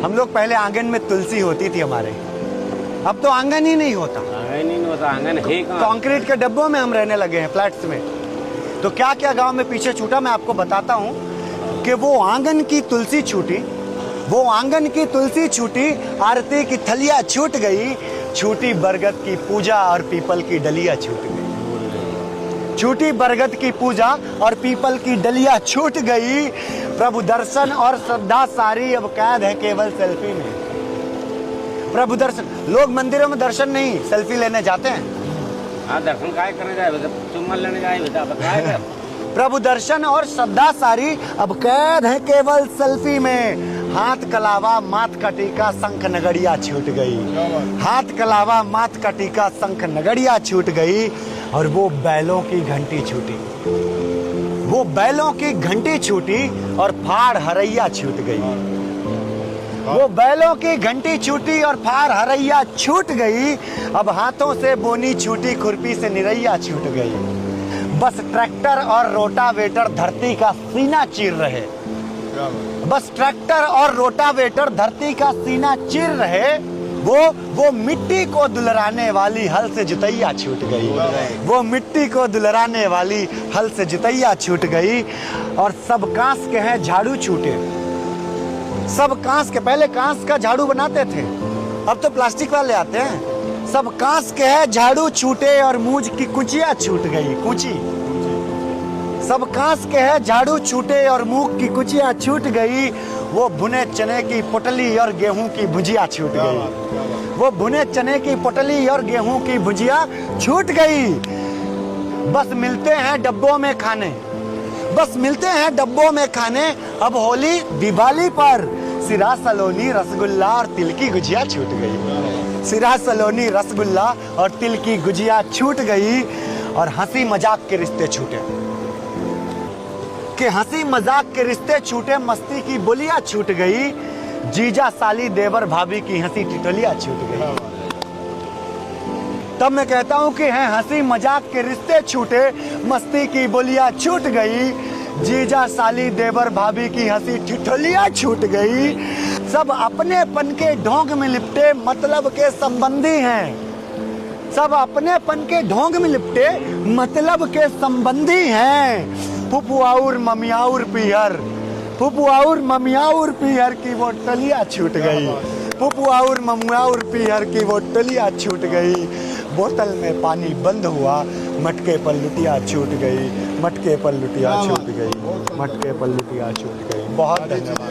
हम लोग पहले आंगन में तुलसी होती थी हमारे, अब तो आंगन ही नहीं होता। आंगन है कहाँ? कंक्रीट के डब्बों में हम रहने लगे हैं, फ्लैट्स में। तो क्या क्या गांव में पीछे छूटा, मैं आपको बताता हूँ कि वो आंगन की तुलसी छूटी, वो आंगन की तुलसी छूटी, आरती की थलिया छूट गई, छूटी बरगद की पूजा और पीपल की डलिया छूट गई। छूटी बरगद की पूजा और पीपल की डलिया छूट गई। प्रभु दर्शन और श्रद्धा सारी अब कैद है केवल सेल्फी में। प्रभु दर्शन, लोग मंदिरों में दर्शन नहीं, सेल्फी लेने जाते हैं। हाँ, दर्शन काय करने जाए, चुम्मा लेने जाए बेटा। प्रभु दर्शन और श्रद्धा सारी अब कैद है केवल सेल्फी में। हाथ कलावा माथ का टीका शंख नगड़िया छूट गई। हाथ कलावा माथ का टीका शंख नगड़िया छूट गई। और वो बैलों की घंटी छूटी, वो बैलों की घंटी छूटी और फाड़ हरैया छूट गई। वो बैलों की घंटी छूटी और फाड़ हरैया छूट गई। अब हाथों से बोनी छूटी, खुरपी से निरैया छूट गई। बस ट्रैक्टर और रोटावेटर धरती का सीना चीर रहे। बस ट्रैक्टर और रोटावेटर धरती का सीना चीर रहे। वो मिट्टी को दुलराने वाली हल से जुतैया छूट गई। वो मिट्टी को दुलराने वाली हल से जुतैया छूट गई। और सब कांस के हैं झाड़ू छूटे। सब कांस के, पहले कांस का झाड़ू बनाते थे, अब तो प्लास्टिक वाले आते हैं। सब कांस के हैं झाड़ू छूटे और मूंज की कुचिया छूट गई। कुची, सब कांस के हैं झाड़ू छूटे और मूंग की कुचिया छूट गई। वो भुने चने की पोटली और गेहूं की भुजिया छूट गई। वो भुने चने की पोटली और गेहूं की भुजिया छूट गई। बस मिलते हैं डब्बों में खाने, बस मिलते हैं डब्बों में खाने। अब होली दिवाली पर सिरा सलोनी रसगुल्ला और तिल की गुजिया छूट गई। सिरा सलोनी रसगुल्ला और तिल की गुजिया छूट गई। और हंसी मजाक के रिश्ते छूटे, कि हंसी मजाक के रिश्ते छूटे, मस्ती की बोलियां छूट गई। जीजा साली देवर भाभी की हंसी टिटोलियां छूट गई। तब मैं कहता हूं कि है हंसी मजाक के रिश्ते छूटे, मस्ती की बोलियां छूट गई। जीजा साली देवर भाभी की हंसी ठिठोलियां छूट गई। सब अपनेपन के ढोंग में लिपटे मतलब के संबंधी हैं। सब अपनेपन के ढोंग में लिपटे मतलब के संबंधी हैं। फुफुआउर ममियाउर पियर, फुफुआउर ममियाउर पियर की वो टलिया छूट गई। फुफुआउर ममियाउर पियर की वो टलिया छूट गई। बोतल में पानी बंद हुआ, मटके पर लुटिया छूट गई। मटके पर लुटिया छूट गई। मटके पर लुटिया छूट गई। बहुत धन्यवाद।